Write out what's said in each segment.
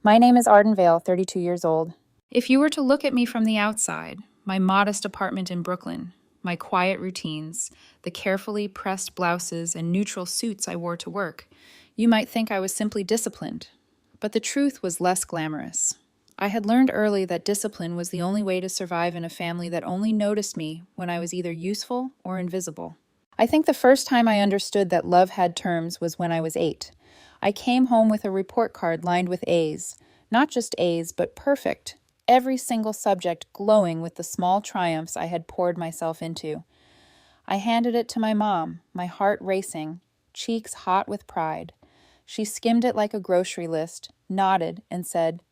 My name is Arden, 32 years old. If you were to look at me from the outside, my modest apartment in Brooklyn, my quiet routines, the carefully pressed blouses and neutral suits I wore to work, you might think I was simply disciplined. But the truth was less glamorous. I had learned early that discipline was the only way to survive in a family that only noticed me when I was either useful or invisible. I think the first time I understood that love had terms was when I was 8. I came home with a report card lined with A's. Not just A's, but perfect. Every single subject glowing with the small triumphs I had poured myself into. I handed it to my mom, my heart racing, cheeks hot with pride. She skimmed it like a grocery list, nodded, and said,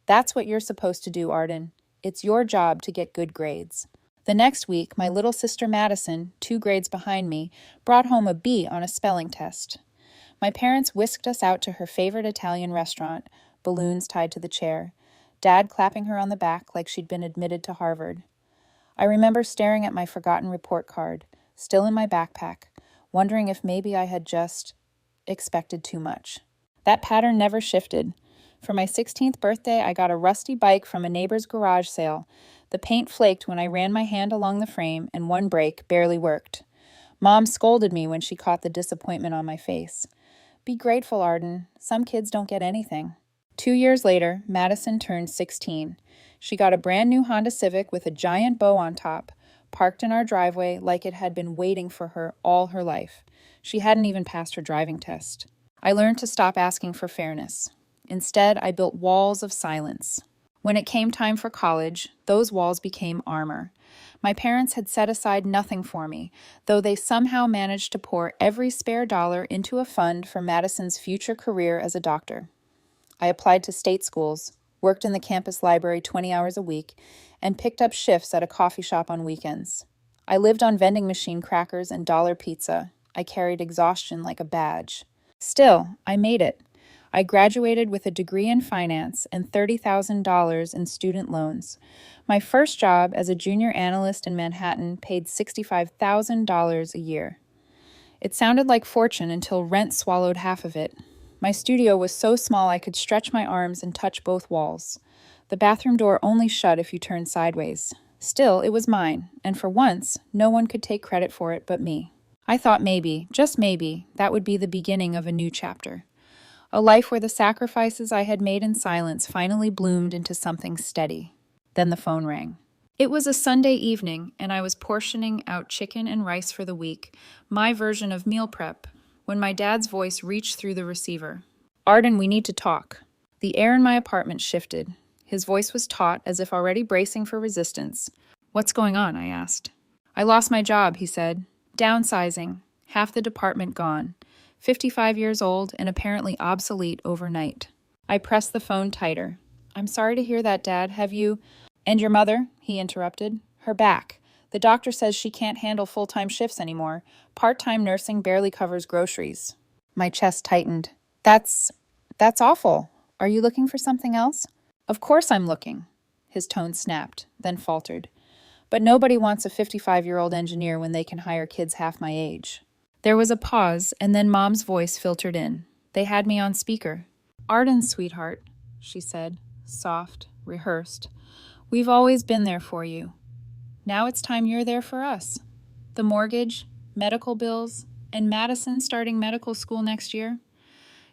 "That's what you're supposed to do, Arden. It's your job to get good grades." The next week, my little sister Madison, 2 grades behind me, brought home a B on a spelling test. My parents whisked us out to her favorite Italian restaurant, balloons tied to the chair, Dad clapping her on the back like she'd been admitted to Harvard. I remember staring at my forgotten report card, still in my backpack, wondering if maybe I had just expected too much. That pattern never shifted. For my 16th birthday, I got a rusty bike from a neighbor's garage sale. The paint flaked when I ran my hand along the frame, and one brake barely worked. Mom scolded me when she caught the disappointment on my face. "Be grateful, Arden. Some kids don't get anything." 2 years later, Madison turned 16. She got a brand new Honda Civic with a giant bow on top, parked in our driveway like it had been waiting for her all her life. She hadn't even passed her driving test. I learned to stop asking for fairness. Instead, I built walls of silence. When it came time for college, those walls became armor. My parents had set aside nothing for me, though they somehow managed to pour every spare dollar into a fund for Madison's future career as a doctor. I applied to state schools, worked in the campus library 20 hours a week, and picked up shifts at a coffee shop on weekends. I lived on vending machine crackers and dollar pizza. I carried exhaustion like a badge. Still, I made it. I graduated with a degree in finance and $30,000 in student loans. My first job as a junior analyst in Manhattan paid $65,000 a year. It sounded like fortune until rent swallowed half of it. My studio was so small I could stretch my arms and touch both walls. The bathroom door only shut if you turned sideways. Still, it was mine, and for once, no one could take credit for it but me. I thought maybe, just maybe, that would be the beginning of a new chapter. A life where the sacrifices I had made in silence finally bloomed into something steady. Then the phone rang. It was a Sunday evening, and I was portioning out chicken and rice for the week, my version of meal prep, when my dad's voice reached through the receiver. "Arden, we need to talk." The air in my apartment shifted. His voice was taut, as if already bracing for resistance. "What's going on?" I asked. "I lost my job," he said. "Downsizing. Half the department gone. 55 years old and apparently obsolete overnight." I pressed the phone tighter. "I'm sorry to hear that, Dad. Have you—" "And your mother?" he interrupted. "Her back. The doctor says she can't handle full-time shifts anymore. Part-time nursing barely covers groceries." My chest tightened. That's awful. Are you looking for something else?" "Of course I'm looking." His tone snapped, then faltered. "But nobody wants a 55-year-old engineer when they can hire kids half my age." There was a pause, and then Mom's voice filtered in. They had me on speaker. "Arden, sweetheart," she said, soft, rehearsed. "We've always been there for you. Now it's time you're there for us. The mortgage, medical bills, and Madison starting medical school next year?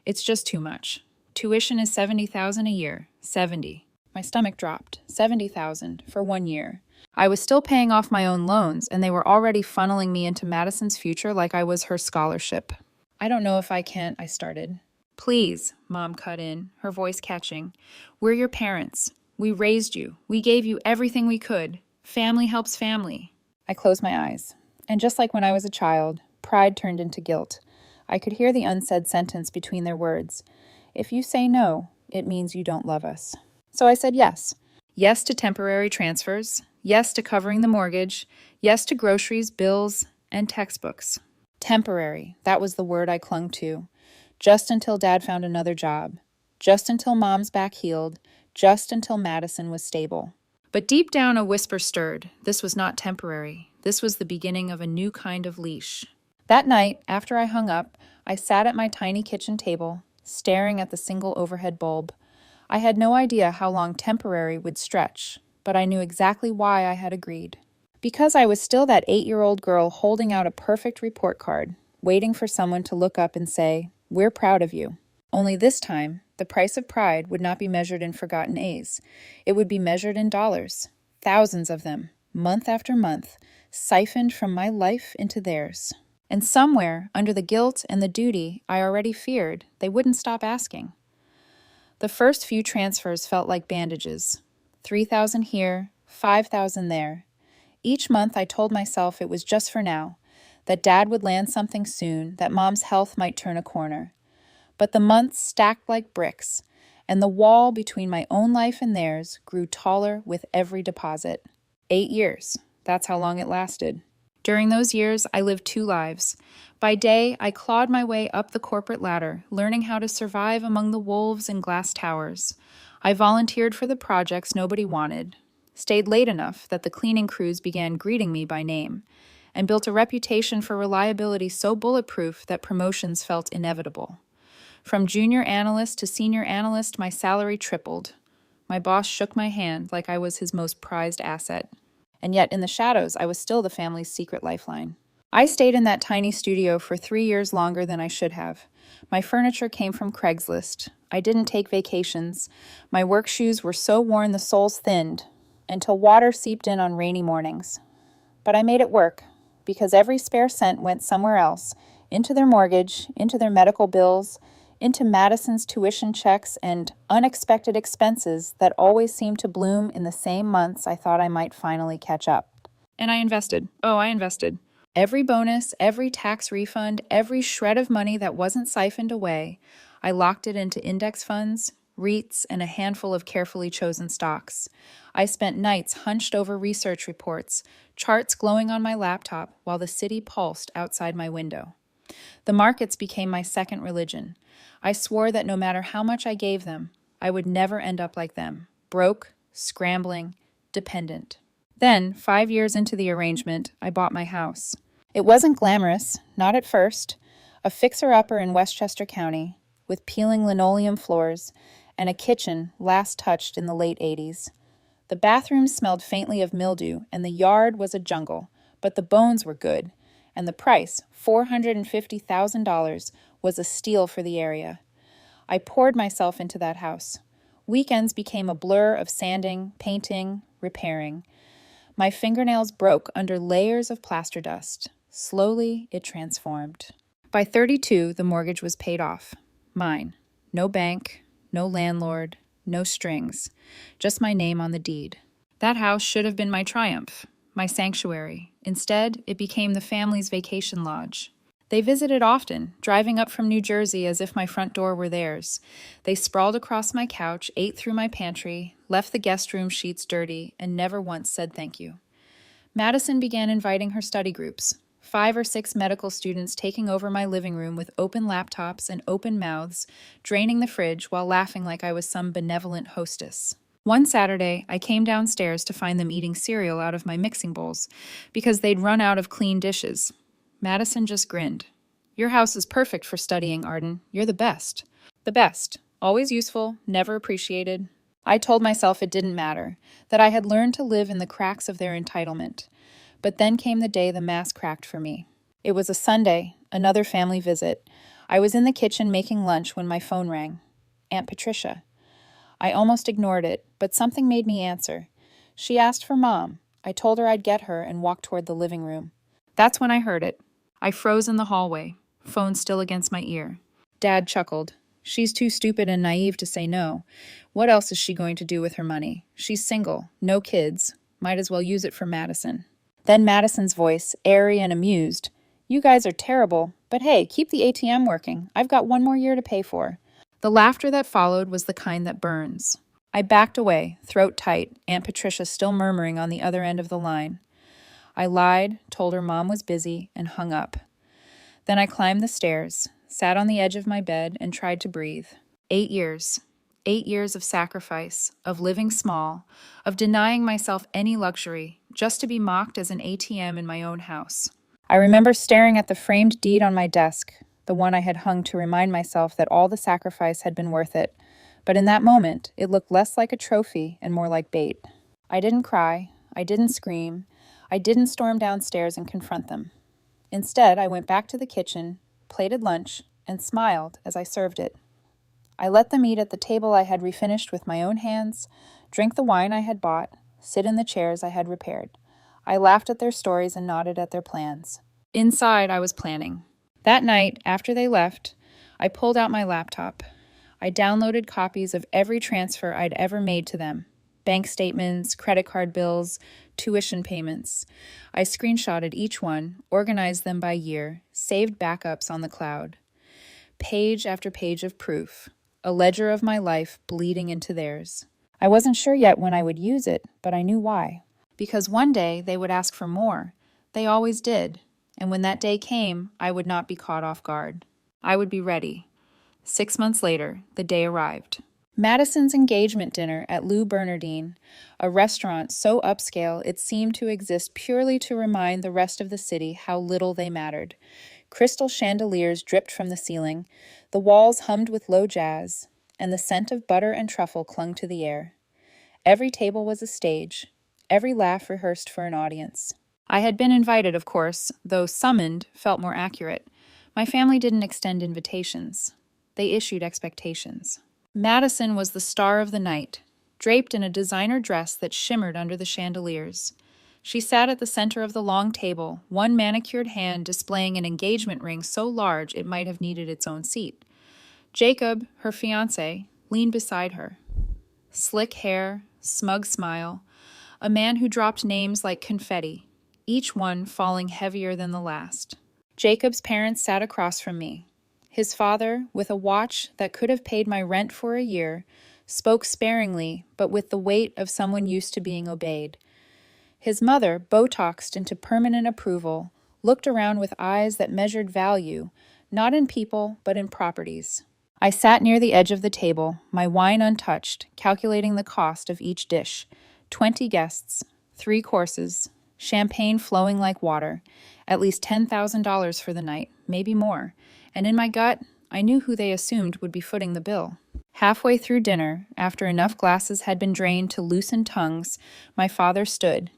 It's just too much. Tuition is $70,000 a year. 70. My stomach dropped. 70,000 for 1 year. I was still paying off my own loans, and they were already funneling me into Madison's future like I was her scholarship. "I don't know if I can," I started. "Please," Mom cut in, her voice catching. "We're your parents. We raised you. We gave you everything we could. Family helps family." I closed my eyes. And just like when I was a child, pride turned into guilt. I could hear the unsaid sentence between their words. "If you say no, it means you don't love us." So I said yes. Yes to temporary transfers. Yes to covering the mortgage. Yes to groceries, bills, and textbooks. Temporary, that was the word I clung to. Just until Dad found another job. Just until Mom's back healed. Just until Madison was stable. But deep down a whisper stirred. This was not temporary. This was the beginning of a new kind of leash. That night, after I hung up, I sat at my tiny kitchen table, staring at the single overhead bulb. I had no idea how long temporary would stretch, but I knew exactly why I had agreed. Because I was still that 8-year-old girl holding out a perfect report card, waiting for someone to look up and say, "We're proud of you." Only this time, the price of pride would not be measured in forgotten A's. It would be measured in dollars, thousands of them, month after month, siphoned from my life into theirs. And somewhere, under the guilt and the duty I already feared, they wouldn't stop asking. The first few transfers felt like bandages. 3,000 here, 5,000 there. Each month I told myself it was just for now, that Dad would land something soon, that Mom's health might turn a corner. But the months stacked like bricks, and the wall between my own life and theirs grew taller with every deposit. 8 years. That's how long it lasted. During those years, I lived 2 lives. By day, I clawed my way up the corporate ladder, learning how to survive among the wolves and glass towers. I volunteered for the projects nobody wanted, stayed late enough that the cleaning crews began greeting me by name, and built a reputation for reliability so bulletproof that promotions felt inevitable. From junior analyst to senior analyst, my salary tripled. My boss shook my hand like I was his most prized asset. And yet, in the shadows, I was still the family's secret lifeline. I stayed in that tiny studio for 3 years longer than I should have. My furniture came from Craigslist. I didn't take vacations. My work shoes were so worn the soles thinned, until water seeped in on rainy mornings. But I made it work, because every spare cent went somewhere else, into their mortgage, into their medical bills, into Madison's tuition checks and unexpected expenses that always seemed to bloom in the same months I thought I might finally catch up. And I invested. Oh, I invested. Every bonus, every tax refund, every shred of money that wasn't siphoned away, I locked it into index funds, REITs, and a handful of carefully chosen stocks. I spent nights hunched over research reports, charts glowing on my laptop while the city pulsed outside my window. The markets became my second religion. I swore that no matter how much I gave them, I would never end up like them, broke, scrambling, dependent. Then, 5 years into the arrangement, I bought my house. It wasn't glamorous, not at first. A fixer-upper in Westchester County, with peeling linoleum floors, and a kitchen last touched in the late 80s. The bathroom smelled faintly of mildew, and the yard was a jungle, but the bones were good, and the price, $450,000, was a steal for the area. I poured myself into that house. Weekends became a blur of sanding, painting, repairing. My fingernails broke under layers of plaster dust. Slowly, it transformed. By 32, the mortgage was paid off. Mine. No bank, no landlord, no strings. Just my name on the deed. That house should have been my triumph, my sanctuary. Instead, it became the family's vacation lodge. They visited often, driving up from New Jersey as if my front door were theirs. They sprawled across my couch, ate through my pantry, left the guest room sheets dirty, and never once said thank you. Madison began inviting her study groups, 5 or 6 medical students taking over my living room with open laptops and open mouths, draining the fridge while laughing like I was some benevolent hostess. One Saturday, I came downstairs to find them eating cereal out of my mixing bowls because they'd run out of clean dishes. Madison just grinned. "Your house is perfect for studying, Arden. You're the best." The best. Always useful, never appreciated. I told myself it didn't matter, that I had learned to live in the cracks of their entitlement. But then came the day the mask cracked for me. It was a Sunday, another family visit. I was in the kitchen making lunch when my phone rang. Aunt Patricia. I almost ignored it, but something made me answer. She asked for Mom. I told her I'd get her and walked toward the living room. That's when I heard it. I froze in the hallway, phone still against my ear. Dad chuckled. "She's too stupid and naive to say no. What else is she going to do with her money? She's single, no kids. Might as well use it for Madison." Then Madison's voice, airy and amused. "You guys are terrible, but hey, keep the ATM working. I've got 1 more year to pay for." The laughter that followed was the kind that burns. I backed away, throat tight, Aunt Patricia still murmuring on the other end of the line. I lied, told her Mom was busy, and hung up. Then I climbed the stairs, sat on the edge of my bed, and tried to breathe. 8 years. 8 years of sacrifice, of living small, of denying myself any luxury, just to be mocked as an ATM in my own house. I remember staring at the framed deed on my desk, the one I had hung to remind myself that all the sacrifice had been worth it, But in that moment, it looked less like a trophy and more like bait. I didn't cry. I didn't scream. I didn't storm downstairs and confront them. Instead, I went back to the kitchen, plated lunch, and smiled as I served it. I let them eat at the table I had refinished with my own hands, drink the wine I had bought, sit in the chairs I had repaired. I laughed at their stories and nodded at their plans. Inside, I was planning. That night, after they left, I pulled out my laptop. I downloaded copies of every transfer I'd ever made to them. Bank statements, credit card bills, tuition payments. I screenshotted each one, organized them by year, saved backups on the cloud. Page after page of proof, a ledger of my life bleeding into theirs. I wasn't sure yet when I would use it, but I knew why. Because one day they would ask for more. They always did. And when that day came, I would not be caught off guard. I would be ready. 6 months later, the day arrived. Madison's engagement dinner at Lou Bernardine, a restaurant so upscale it seemed to exist purely to remind the rest of the city how little they mattered. Crystal chandeliers dripped from the ceiling, the walls hummed with low jazz, and the scent of butter and truffle clung to the air. Every table was a stage, every laugh rehearsed for an audience. I had been invited, of course, though summoned felt more accurate. My family didn't extend invitations. They issued expectations. Madison was the star of the night, draped in a designer dress that shimmered under the chandeliers. She sat at the center of the long table, one manicured hand displaying an engagement ring so large it might have needed its own seat. Jacob, her fiancé, leaned beside her. Slick hair, smug smile, a man who dropped names like confetti, each one falling heavier than the last. Jacob's parents sat across from me. His father, with a watch that could have paid my rent for a year, spoke sparingly, but with the weight of someone used to being obeyed. His mother, Botoxed into permanent approval, looked around with eyes that measured value, not in people, but in properties. I sat near the edge of the table, my wine untouched, calculating the cost of each dish. 20 guests, 3 courses, champagne flowing like water, at least $10,000 for the night, maybe more. And in my gut, I knew who they assumed would be footing the bill. Halfway through dinner, after enough glasses had been drained to loosen tongues, my father stood.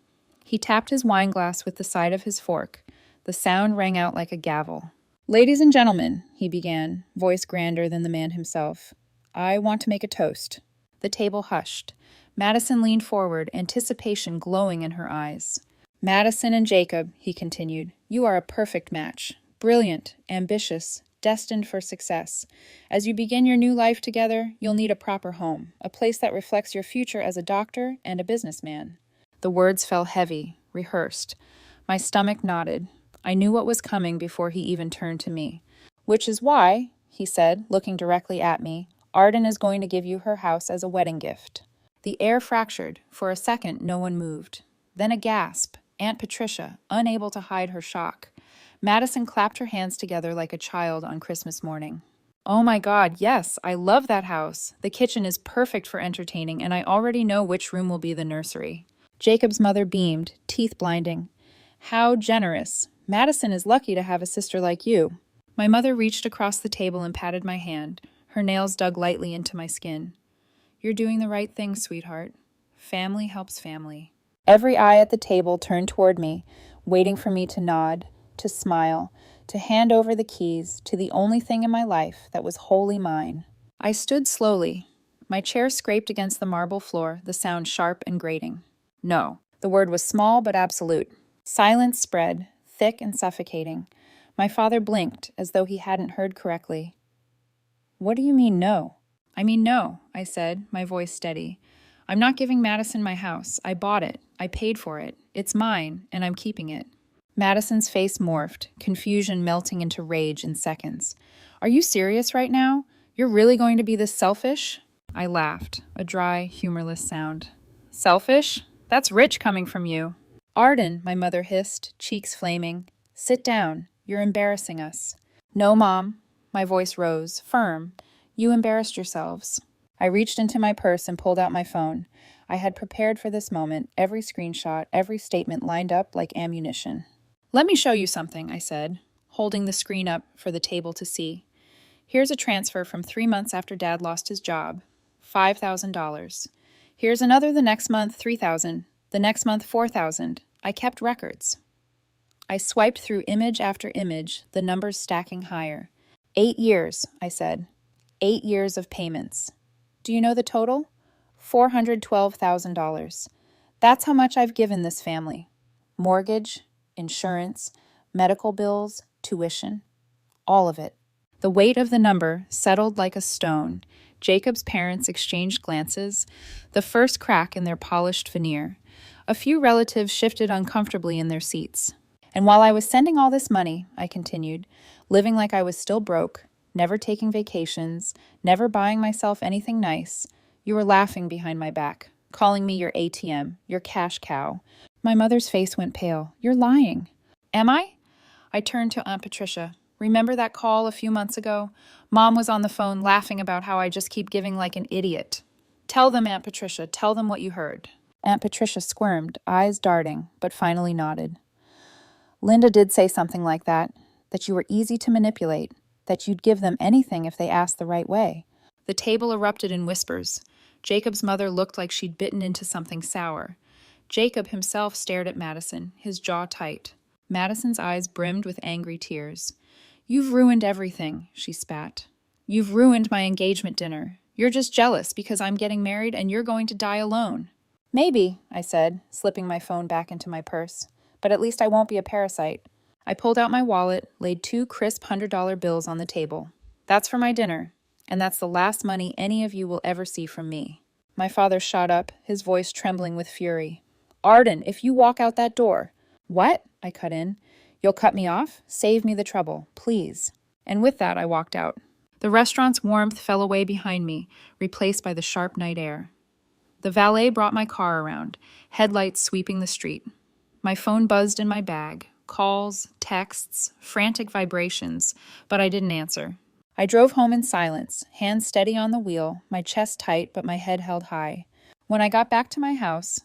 He tapped his wine glass with the side of his fork. The sound rang out like a gavel. "Ladies and gentlemen," he began, voice grander than the man himself, "I want to make a toast." The table hushed. Madison leaned forward, anticipation glowing in her eyes. "Madison and Jacob," he continued, "you are a perfect match. Brilliant, ambitious, destined for success. As you begin your new life together, you'll need a proper home, a place that reflects your future as a doctor and a businessman." The words fell heavy, rehearsed. My stomach knotted. I knew what was coming before he even turned to me. "Which is why," he said, looking directly at me, "Arden is going to give you her house as a wedding gift." The air fractured. For a second, no one moved. Then a gasp. Aunt Patricia, unable to hide her shock. Madison clapped her hands together like a child on Christmas morning. "Oh my God, yes, I love that house. The kitchen is perfect for entertaining, and I already know which room will be the nursery." Jacob's mother beamed, teeth blinding. "How generous. Madison is lucky to have a sister like you." My mother reached across the table and patted my hand. Her nails dug lightly into my skin. "You're doing the right thing, sweetheart. Family helps family." Every eye at the table turned toward me, waiting for me to nod, to smile, to hand over the keys to the only thing in my life that was wholly mine. I stood slowly. My chair scraped against the marble floor, the sound sharp and grating. No. The word was small but absolute. Silence spread, thick and suffocating. My father blinked, as though he hadn't heard correctly. "What do you mean, no?" "I mean no," I said, my voice steady. "I'm not giving Madison my house. I bought it. I paid for it. It's mine, and I'm keeping it." Madison's face morphed, confusion melting into rage in seconds. "Are you serious right now? You're really going to be this selfish?" I laughed, a dry, humorless sound. "Selfish? That's rich coming from you." "Arden," my mother hissed, cheeks flaming. "Sit down. You're embarrassing us." "No, Mom." My voice rose, firm. "You embarrassed yourselves." I reached into my purse and pulled out my phone. I had prepared for this moment, every screenshot, every statement lined up like ammunition. "Let me show you something," I said, holding the screen up for the table to see. "Here's a transfer from 3 months after Dad lost his job. $5,000. Here's another the next month, $3,000. The next month, $4,000. I kept records. I swiped through image after image, the numbers stacking higher. 8 years, I said. 8 years of payments. Do you know the total? $412,000. That's how much I've given this family. Mortgage, insurance, medical bills, tuition. All of it. The weight of the number settled like a stone. Jacob's parents exchanged glances, the first crack in their polished veneer. A few relatives shifted uncomfortably in their seats. And while I was sending all this money, I continued, living like I was still broke, never taking vacations, never buying myself anything nice, you were laughing behind my back, calling me your ATM, your cash cow. My mother's face went pale. You're lying. Am I? I turned to Aunt Patricia. Remember that call a few months ago? Mom was on the phone laughing about how I just keep giving like an idiot. Tell them, Aunt Patricia, tell them what you heard. Aunt Patricia squirmed, eyes darting, but finally nodded. Linda did say something like that you were easy to manipulate, that you'd give them anything if they asked the right way. The table erupted in whispers. Jacob's mother looked like she'd bitten into something sour. Jacob himself stared at Madison, his jaw tight. Madison's eyes brimmed with angry tears. You've ruined everything, she spat. You've ruined my engagement dinner. You're just jealous because I'm getting married and you're going to die alone. Maybe, I said, slipping my phone back into my purse. But at least I won't be a parasite. I pulled out my wallet, laid 2 crisp $100 bills on the table. That's for my dinner, and that's the last money any of you will ever see from me. My father shot up, his voice trembling with fury. Arden, if you walk out that door. What? I cut in. You'll cut me off? Save me the trouble, please. And with that, I walked out. The restaurant's warmth fell away behind me, replaced by the sharp night air. The valet brought my car around, headlights sweeping the street. My phone buzzed in my bag, calls, texts, frantic vibrations, but I didn't answer. I drove home in silence, hands steady on the wheel, my chest tight but my head held high. When I got back to my house,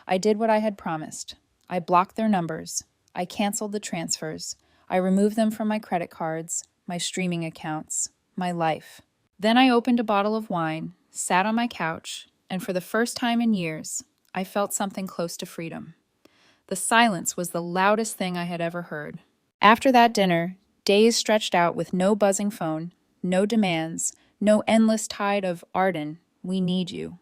I did what I had promised. I blocked their numbers. I canceled the transfers. I removed them from my credit cards, my streaming accounts, my life. Then I opened a bottle of wine, sat on my couch, and for the first time in years, I felt something close to freedom. The silence was the loudest thing I had ever heard. After that dinner, days stretched out with no buzzing phone, no demands, no endless tide of Arden, we need you.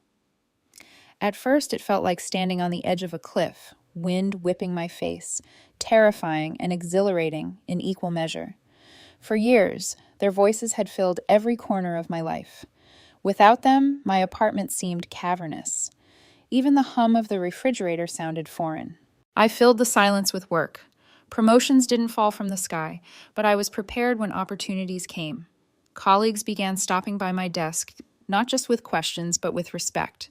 At first, it felt like standing on the edge of a cliff, wind whipping my face, terrifying and exhilarating in equal measure. For years, their voices had filled every corner of my life. Without them, my apartment seemed cavernous. Even the hum of the refrigerator sounded foreign. I filled the silence with work. Promotions didn't fall from the sky, but I was prepared when opportunities came. Colleagues began stopping by my desk, not just with questions, but with respect.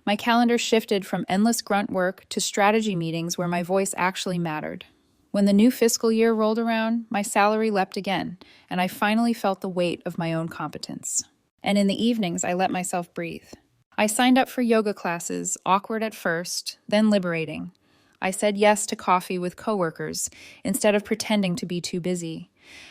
My calendar shifted from endless grunt work to strategy meetings where my voice actually mattered. When the new fiscal year rolled around, my salary leapt again, and I finally felt the weight of my own competence. And in the evenings, I let myself breathe. I signed up for yoga classes, awkward at first, then liberating. I said yes to coffee with coworkers instead of pretending to be too busy.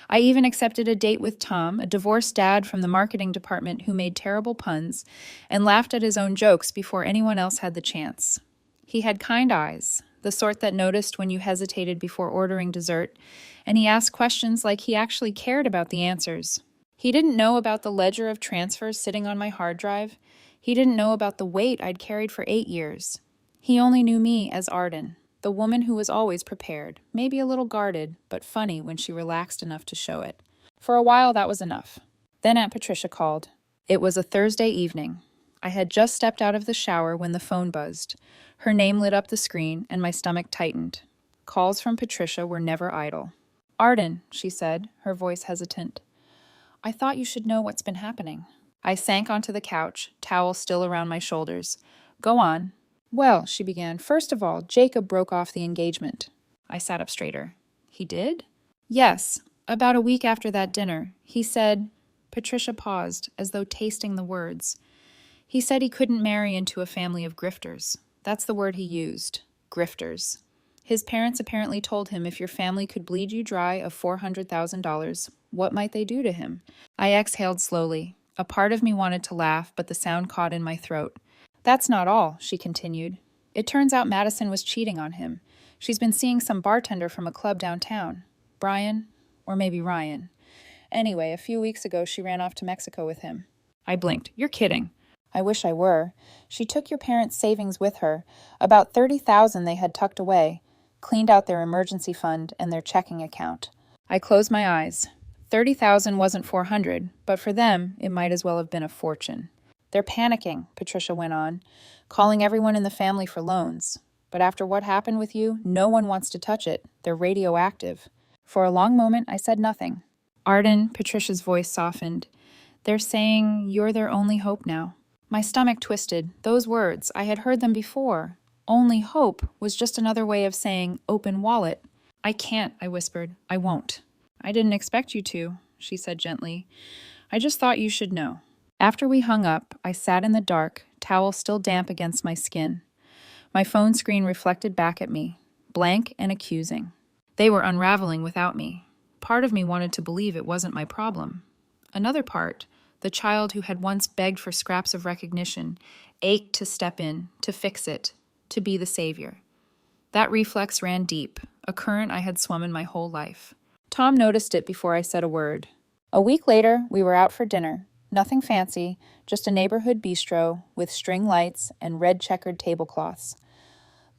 I even accepted a date with Tom, a divorced dad from the marketing department who made terrible puns and laughed at his own jokes before anyone else had the chance. He had kind eyes, the sort that noticed when you hesitated before ordering dessert, and he asked questions like he actually cared about the answers. He didn't know about the ledger of transfers sitting on my hard drive. He didn't know about the weight I'd carried for 8 years. He only knew me as Arden, the woman who was always prepared, maybe a little guarded, but funny when she relaxed enough to show it. For a while, that was enough. Then Aunt Patricia called. It was a Thursday evening. I had just stepped out of the shower when the phone buzzed. Her name lit up the screen, and my stomach tightened. Calls from Patricia were never idle. Arden, she said, her voice hesitant. I thought you should know what's been happening. I sank onto the couch, towel still around my shoulders. Go on. Well, she began, first of all, Jacob broke off the engagement. I sat up straighter. He did? Yes. About a week after that dinner, he said... Patricia paused, as though tasting the words. He said he couldn't marry into a family of grifters. That's the word he used. Grifters. His parents apparently told him if your family could bleed you dry of $400,000, what might they do to him? I exhaled slowly. A part of me wanted to laugh, but the sound caught in my throat. That's not all, she continued. It turns out Madison was cheating on him. She's been seeing some bartender from a club downtown. Brian, or maybe Ryan. Anyway, a few weeks ago she ran off to Mexico with him. I blinked. You're kidding. I wish I were. She took your parents' savings with her, about $30,000 they had tucked away, cleaned out their emergency fund and their checking account. I closed my eyes. 30,000 wasn't 400, but for them, it might as well have been a fortune. They're panicking, Patricia went on, calling everyone in the family for loans. But after what happened with you, no one wants to touch it. They're radioactive. For a long moment, I said nothing. Arden, Patricia's voice softened. They're saying you're their only hope now. My stomach twisted. Those words, I had heard them before. Only hope was just another way of saying open wallet. I can't, I whispered. I won't. I didn't expect you to, she said gently. I just thought you should know. After we hung up, I sat in the dark, towel still damp against my skin. My phone screen reflected back at me, blank and accusing. They were unraveling without me. Part of me wanted to believe it wasn't my problem. Another part, the child who had once begged for scraps of recognition, ached to step in, to fix it, to be the savior. That reflex ran deep, a current I had swum in my whole life. Tom noticed it before I said a word. A week later, we were out for dinner. Nothing fancy, just a neighborhood bistro with string lights and red checkered tablecloths.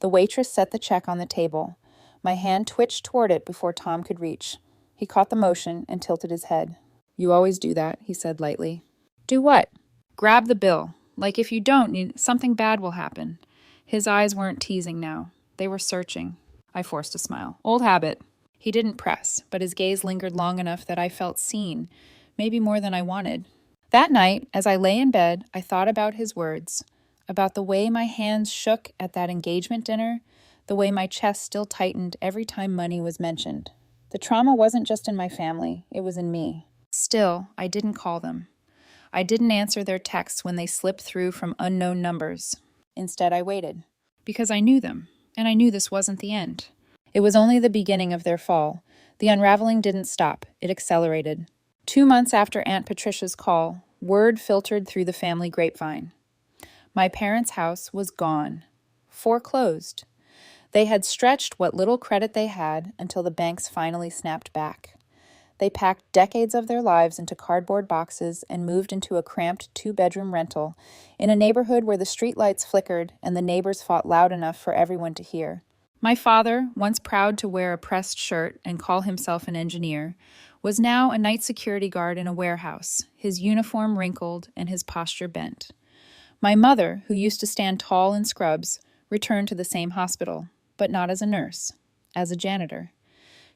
The waitress set the check on the table. My hand twitched toward it before Tom could reach. He caught the motion and tilted his head. You always do that, he said lightly. Do what? Grab the bill. Like if you don't, something bad will happen. His eyes weren't teasing now. They were searching. I forced a smile. Old habit. He didn't press, but his gaze lingered long enough that I felt seen, maybe more than I wanted. That night, as I lay in bed, I thought about his words, about the way my hands shook at that engagement dinner, the way my chest still tightened every time money was mentioned. The trauma wasn't just in my family, it was in me. Still, I didn't call them. I didn't answer their texts when they slipped through from unknown numbers. Instead, I waited. Because I knew them, and I knew this wasn't the end. It was only the beginning of their fall. The unraveling didn't stop. It accelerated. 2 months after Aunt Patricia's call, word filtered through the family grapevine. My parents' house was gone. Foreclosed. They had stretched what little credit they had until the banks finally snapped back. They packed decades of their lives into cardboard boxes and moved into a cramped 2-bedroom rental in a neighborhood where the streetlights flickered and the neighbors fought loud enough for everyone to hear. My father, once proud to wear a pressed shirt and call himself an engineer, was now a night security guard in a warehouse, his uniform wrinkled and his posture bent. My mother, who used to stand tall in scrubs, returned to the same hospital, but not as a nurse, as a janitor.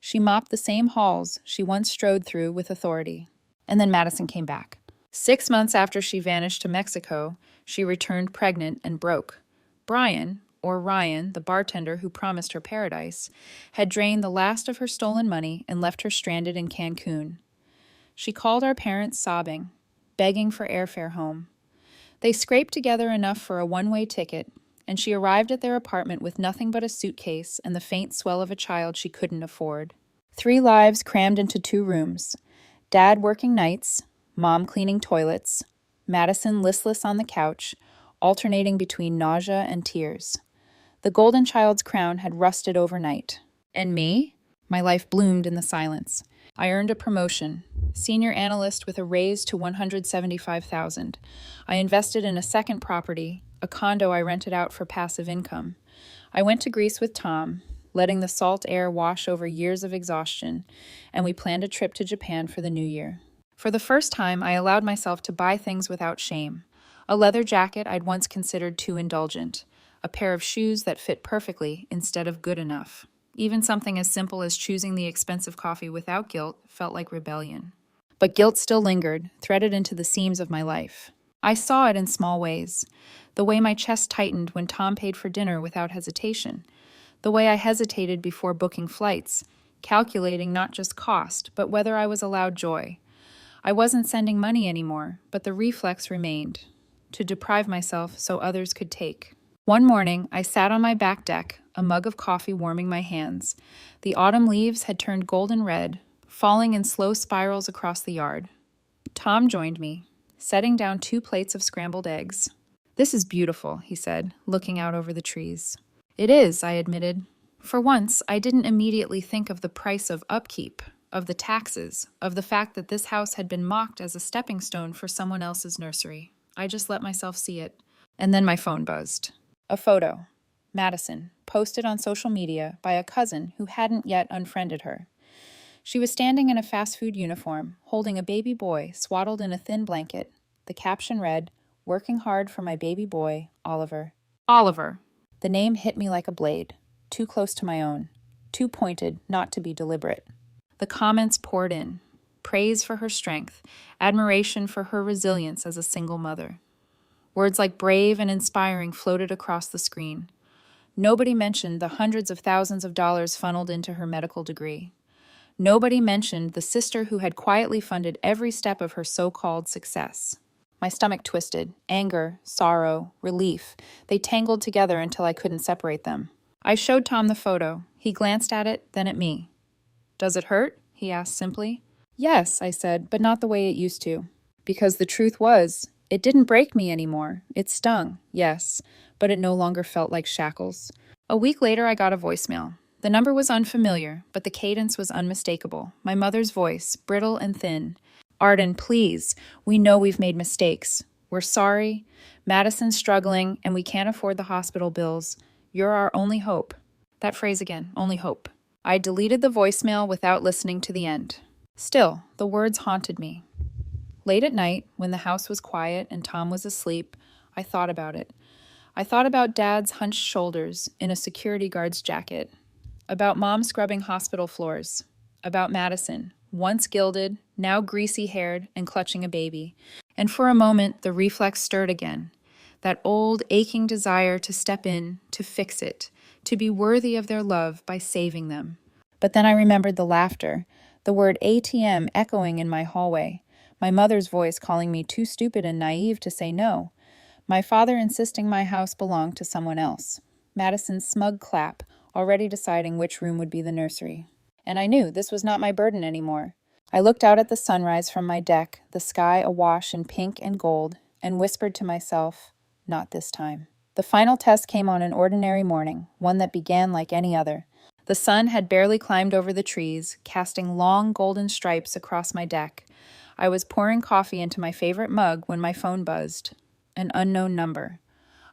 She mopped the same halls she once strode through with authority. And then Madison came back. 6 months after she vanished to Mexico, she returned pregnant and broke. Brian, or Ryan, the bartender who promised her paradise, had drained the last of her stolen money and left her stranded in Cancun. She called our parents sobbing, begging for airfare home. They scraped together enough for a one-way ticket, and she arrived at their apartment with nothing but a suitcase and the faint swell of a child she couldn't afford. 3 lives crammed into 2 rooms. Dad working nights, Mom cleaning toilets, Madison listless on the couch, alternating between nausea and tears. The golden child's crown had rusted overnight. And me? My life bloomed in the silence. I earned a promotion, senior analyst with a raise to $175,000. I invested in a second property, a condo I rented out for passive income. I went to Greece with Tom, letting the salt air wash over years of exhaustion, and we planned a trip to Japan for the new year. For the first time, I allowed myself to buy things without shame. A leather jacket I'd once considered too indulgent, a pair of shoes that fit perfectly instead of good enough. Even something as simple as choosing the expensive coffee without guilt felt like rebellion. But guilt still lingered, threaded into the seams of my life. I saw it in small ways. The way my chest tightened when Tom paid for dinner without hesitation. The way I hesitated before booking flights, calculating not just cost, but whether I was allowed joy. I wasn't sending money anymore, but the reflex remained, to deprive myself so others could take. One morning, I sat on my back deck, a mug of coffee warming my hands. The autumn leaves had turned golden red, falling in slow spirals across the yard. Tom joined me, setting down 2 plates of scrambled eggs. "This is beautiful," he said, looking out over the trees. "It is," I admitted. For once, I didn't immediately think of the price of upkeep, of the taxes, of the fact that this house had been mocked as a stepping stone for someone else's nursery. I just let myself see it. And then my phone buzzed. A photo. Madison, posted on social media by a cousin who hadn't yet unfriended her. She was standing in a fast food uniform, holding a baby boy swaddled in a thin blanket. The caption read, "Working hard for my baby boy, Oliver." Oliver. The name hit me like a blade, too close to my own, too pointed not to be deliberate. The comments poured in. Praise for her strength, admiration for her resilience as a single mother. Words like brave and inspiring floated across the screen. Nobody mentioned the hundreds of thousands of dollars funneled into her medical degree. Nobody mentioned the sister who had quietly funded every step of her so-called success. My stomach twisted. Anger, sorrow, relief. They tangled together until I couldn't separate them. I showed Tom the photo. He glanced at it, then at me. "Does it hurt?" he asked simply. "Yes," I said, "but not the way it used to." Because the truth was, it didn't break me anymore. It stung, yes, but it no longer felt like shackles. A week later, I got a voicemail. The number was unfamiliar, but the cadence was unmistakable. My mother's voice, brittle and thin. "Arden, please. We know we've made mistakes. We're sorry. Madison's struggling, and we can't afford the hospital bills. You're our only hope." That phrase again, only hope. I deleted the voicemail without listening to the end. Still, the words haunted me. Late at night, when the house was quiet and Tom was asleep, I thought about it. I thought about Dad's hunched shoulders in a security guard's jacket, about Mom scrubbing hospital floors, about Madison, once gilded, now greasy-haired and clutching a baby. And for a moment, the reflex stirred again. That old, aching desire to step in, to fix it, to be worthy of their love by saving them. But then I remembered the laughter, the word ATM echoing in my hallway, my mother's voice calling me too stupid and naive to say no, my father insisting my house belonged to someone else, Madison's smug clap, already deciding which room would be the nursery. And I knew this was not my burden anymore. I looked out at the sunrise from my deck, the sky awash in pink and gold, and whispered to myself, not this time. The final test came on an ordinary morning, one that began like any other. The sun had barely climbed over the trees, casting long golden stripes across my deck. I was pouring coffee into my favorite mug when my phone buzzed. An unknown number.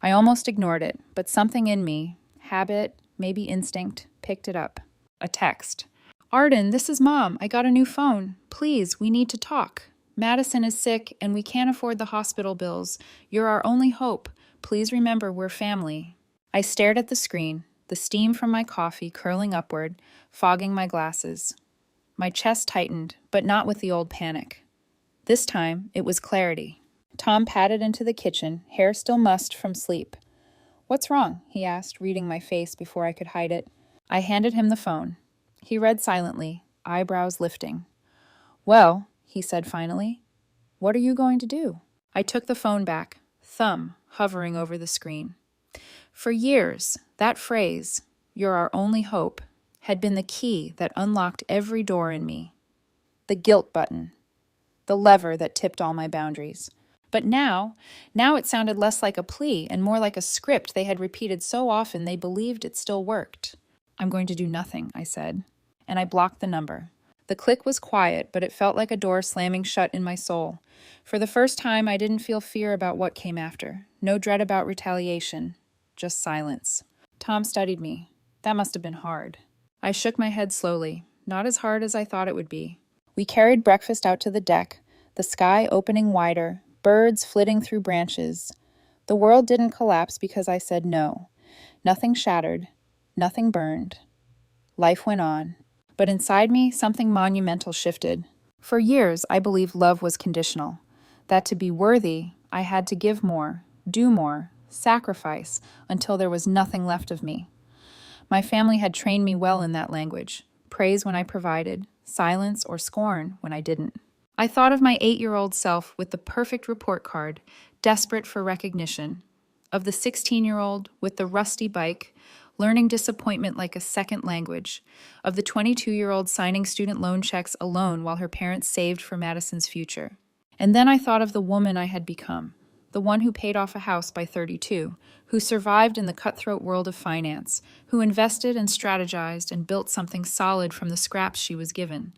I almost ignored it, but something in me, habit, maybe instinct, picked it up. A text. "Arden, this is Mom. I got a new phone. Please, we need to talk. Madison is sick, and we can't afford the hospital bills. You're our only hope. Please remember we're family." I stared at the screen, the steam from my coffee curling upward, fogging my glasses. My chest tightened, but not with the old panic. This time, it was clarity. Tom padded into the kitchen, hair still mussed from sleep. "What's wrong?" he asked, reading my face before I could hide it. I handed him the phone. He read silently, eyebrows lifting. "Well," he said finally, "what are you going to do?" I took the phone back, thumb hovering over the screen. For years, that phrase, "You're our only hope," had been the key that unlocked every door in me. The guilt button. The lever that tipped all my boundaries. But now it sounded less like a plea and more like a script they had repeated so often they believed it still worked. "I'm going to do nothing," I said, and I blocked the number. The click was quiet, but it felt like a door slamming shut in my soul. For the first time, I didn't feel fear about what came after. No dread about retaliation. Just silence. Tom studied me. That must have been hard. I shook my head slowly, not as hard as I thought it would be. We carried breakfast out to the deck, the sky opening wider, birds flitting through branches. The world didn't collapse because I said no. Nothing shattered. Nothing burned. Life went on. But inside me, something monumental shifted. For years, I believed love was conditional. That to be worthy, I had to give more, do more, sacrifice, until there was nothing left of me. My family had trained me well in that language. Praise when I provided, silence or scorn when I didn't. I thought of my 8-year-old self with the perfect report card, desperate for recognition. Of the 16-year-old with the rusty bike, learning disappointment like a second language. Of the 22-year-old signing student loan checks alone while her parents saved for Madison's future. And then I thought of the woman I had become, the one who paid off a house by 32, who survived in the cutthroat world of finance, who invested and strategized and built something solid from the scraps she was given,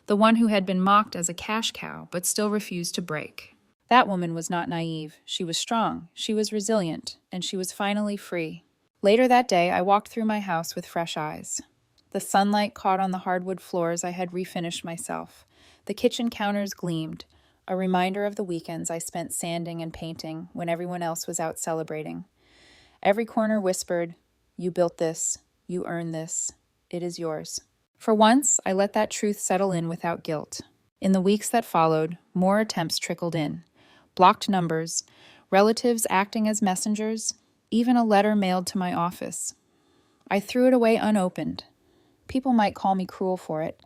the one who had been mocked as a cash cow but still refused to break. That woman was not naive. She was strong, she was resilient, and she was finally free. Later that day, I walked through my house with fresh eyes. The sunlight caught on the hardwood floors I had refinished myself. The kitchen counters gleamed, a reminder of the weekends I spent sanding and painting when everyone else was out celebrating. Every corner whispered, "You built this, you earned this, it is yours." For once, I let that truth settle in without guilt. In the weeks that followed, more attempts trickled in. Blocked numbers, relatives acting as messengers, even a letter mailed to my office. I threw it away unopened. People might call me cruel for it.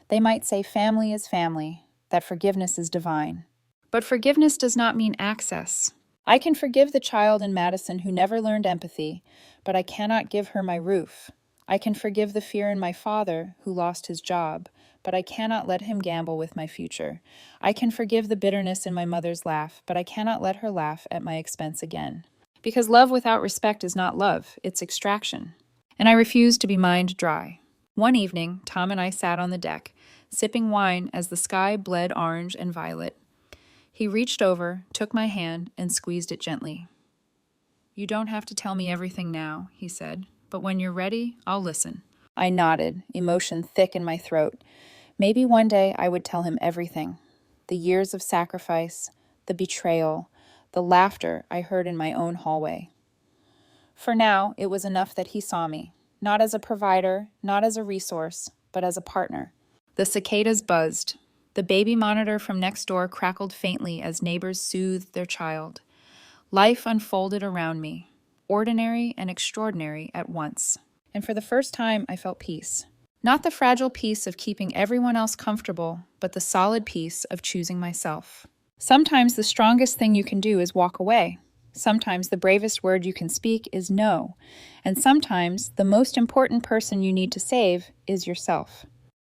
They might say family is family, that forgiveness is divine. But forgiveness does not mean access. I can forgive the child in Madison who never learned empathy, but I cannot give her my roof. I can forgive the fear in my father who lost his job, but I cannot let him gamble with my future. I can forgive the bitterness in my mother's laugh, but I cannot let her laugh at my expense again. Because love without respect is not love, it's extraction. And I refuse to be mined dry. One evening, Tom and I sat on the deck, sipping wine as the sky bled orange and violet. He reached over, took my hand, and squeezed it gently. "You don't have to tell me everything now," he said, "but when you're ready, I'll listen." I nodded, emotion thick in my throat. Maybe one day I would tell him everything. The years of sacrifice, the betrayal, the laughter I heard in my own hallway. For now, it was enough that he saw me, not as a provider, not as a resource, but as a partner. The cicadas buzzed. The baby monitor from next door crackled faintly as neighbors soothed their child. Life unfolded around me, ordinary and extraordinary at once. And for the first time, I felt peace. Not the fragile peace of keeping everyone else comfortable, but the solid peace of choosing myself. Sometimes the strongest thing you can do is walk away. Sometimes the bravest word you can speak is no. And sometimes the most important person you need to save is yourself.